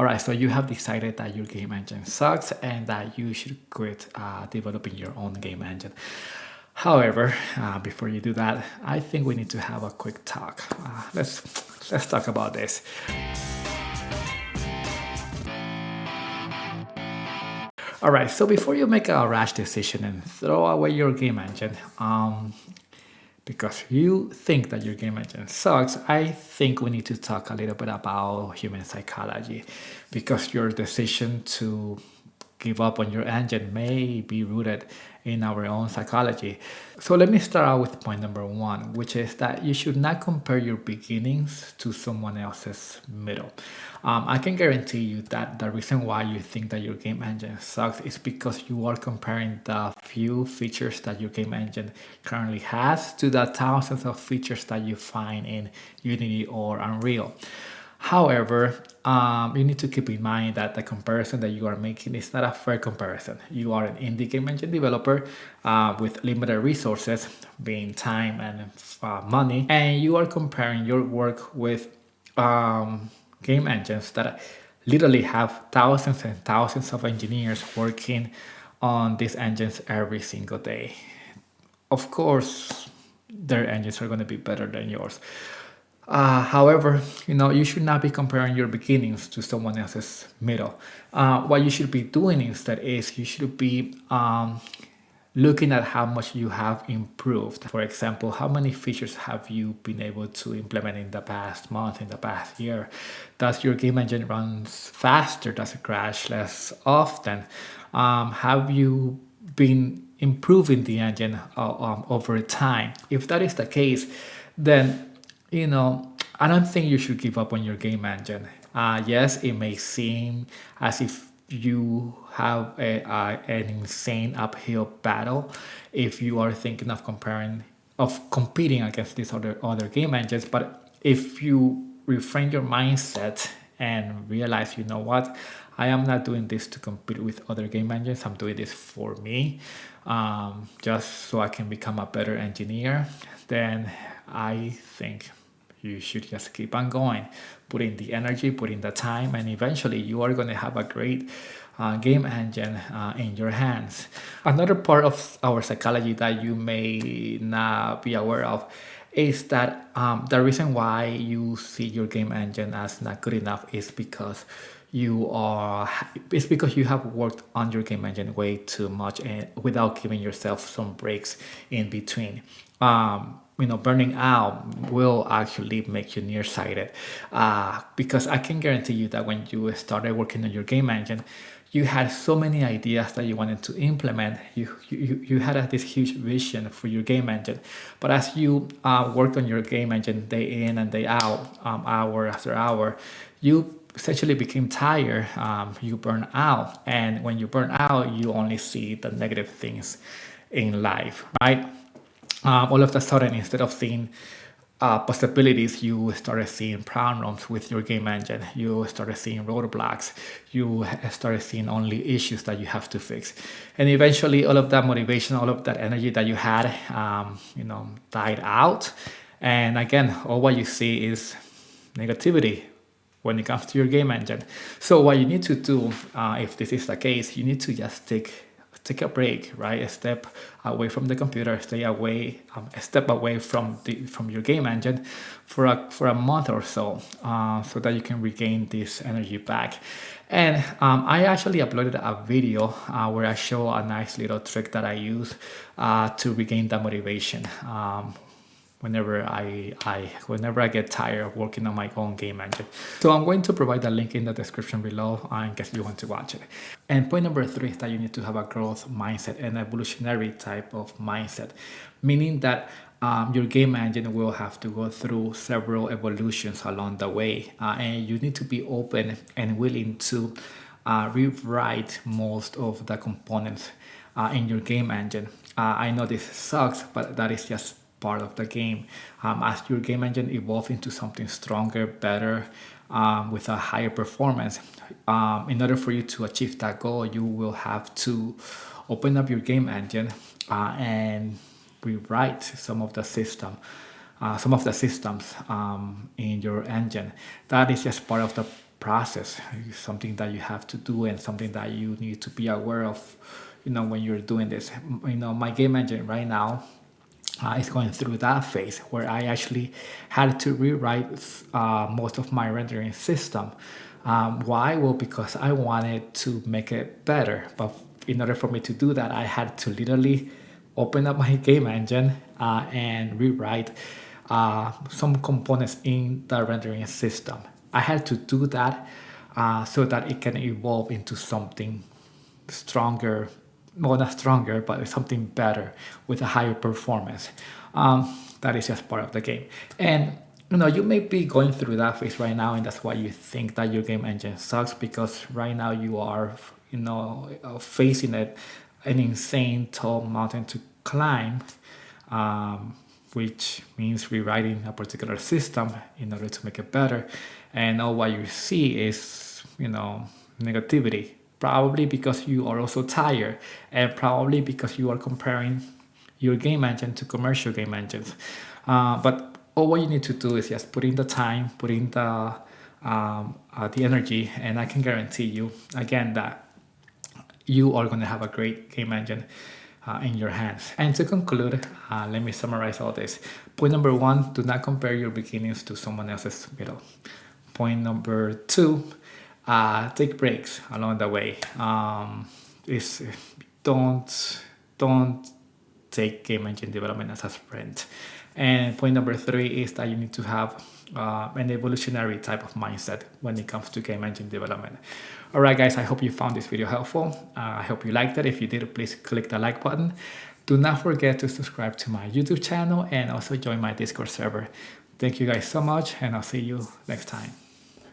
All right, so you have decided that your game engine sucks and that you should quit developing your own game engine. However, before you do that, I think we need to have a quick talk. Let's talk about this. All right, so before you make a rash decision and throw away your game engine, because you think that your game engine sucks, I think we need to talk a little bit about human psychology because your decision to give up on your engine may be rooted in our own psychology. So let me start out with point number one, which is that you should not compare your beginnings to someone else's middle. I can guarantee you that the reason why you think that your game engine sucks is because you are comparing the few features that your game engine currently has to the thousands of features that you find in Unity or Unreal. However, you need to keep in mind that the comparison that you are making is not a fair comparison. You are an indie game engine developer with limited resources, being time and money, and you are comparing your work with game engines that literally have thousands and thousands of engineers working on these engines every single day. Of course, their engines are going to be better than yours. However, you should not be comparing your beginnings to someone else's middle. What you should be doing instead is you should be looking at how much you have improved. For example, how many features have you been able to implement in the past month, in the past year? Does your game engine runs faster? Does it crash less often? Have you been improving the engine over time? If that is the case, then I don't think you should give up on your game engine. Yes, it may seem as if you have an insane uphill battle if you are thinking of competing against these other game engines. But if you reframe your mindset and realize, you know what, I am not doing this to compete with other game engines. I'm doing this for me, just so I can become a better engineer. Then I think you should just keep on going, put in the energy, put in the time, and eventually you are going to have a great game engine in your hands. Another part of our psychology that you may not be aware of is that the reason why you see your game engine as not good enough is because you have worked on your game engine way too much and without giving yourself some breaks in between. Burning out will actually make you nearsighted because I can guarantee you that when you started working on your game engine, you had so many ideas that you wanted to implement. You had this huge vision for your game engine, but as you worked on your game engine day in and day out, hour after hour, you essentially became tired. You burn out, and when you burn out, you only see the negative things in life, right? All of a sudden, instead of seeing possibilities, you started seeing problems with your game engine. You started seeing roadblocks. You started seeing only issues that you have to fix. And eventually, all of that motivation, all of that energy that you had, died out. And again, all what you see is negativity when it comes to your game engine. So what you need to do, if this is the case, you need to just take a break, right? A step away from the computer, a step away from your game engine for a month or so, so that you can regain this energy back. And I actually uploaded a video where I show a nice little trick that I use to regain that motivation. Whenever I get tired of working on my own game engine. So I'm going to provide the link in the description below in case you want to watch it. And point number 3 is that you need to have a growth mindset, an evolutionary type of mindset, meaning that your game engine will have to go through several evolutions along the way, and you need to be open and willing to rewrite most of the components in your game engine. I know this sucks, but that is just part of the game. As your game engine evolves into something stronger, better, with a higher performance, in order for you to achieve that goal, you will have to open up your game engine and rewrite some of the systems in your engine. That is just part of the process. It's something that you have to do and something that you need to be aware of, when you're doing this. My game engine right now is going through that phase where I actually had to rewrite most of my rendering system. Why? Well, because I wanted to make it better. But in order for me to do that, I had to literally open up my game engine and rewrite some components in the rendering system. I had to do that so that it can evolve into something stronger, well, not stronger, but something better with a higher performance. That is just part of the game. And you may be going through that phase right now, and that's why you think that your game engine sucks, because right now you are, facing an insane tall mountain to climb, which means rewriting a particular system in order to make it better. And all what you see is, negativity. Probably because you are also tired, and probably because you are comparing your game engine to commercial game engines. But all what you need to do is just put in the time, put in the energy, and I can guarantee you again that you are going to have a great game engine in your hands. And to conclude, let me summarize all this. Point number one: do not compare your beginnings to someone else's middle. Point number two: take breaks along the way. Is don't take game engine development as a sprint. And point number three is that you need to have an evolutionary type of mindset when it comes to game engine development. All right, guys, I hope you found this video helpful. I hope you liked it. If you did, please click the like button. Do not forget to subscribe to my YouTube channel and also join my Discord server. Thank you guys so much, and I'll see you next time.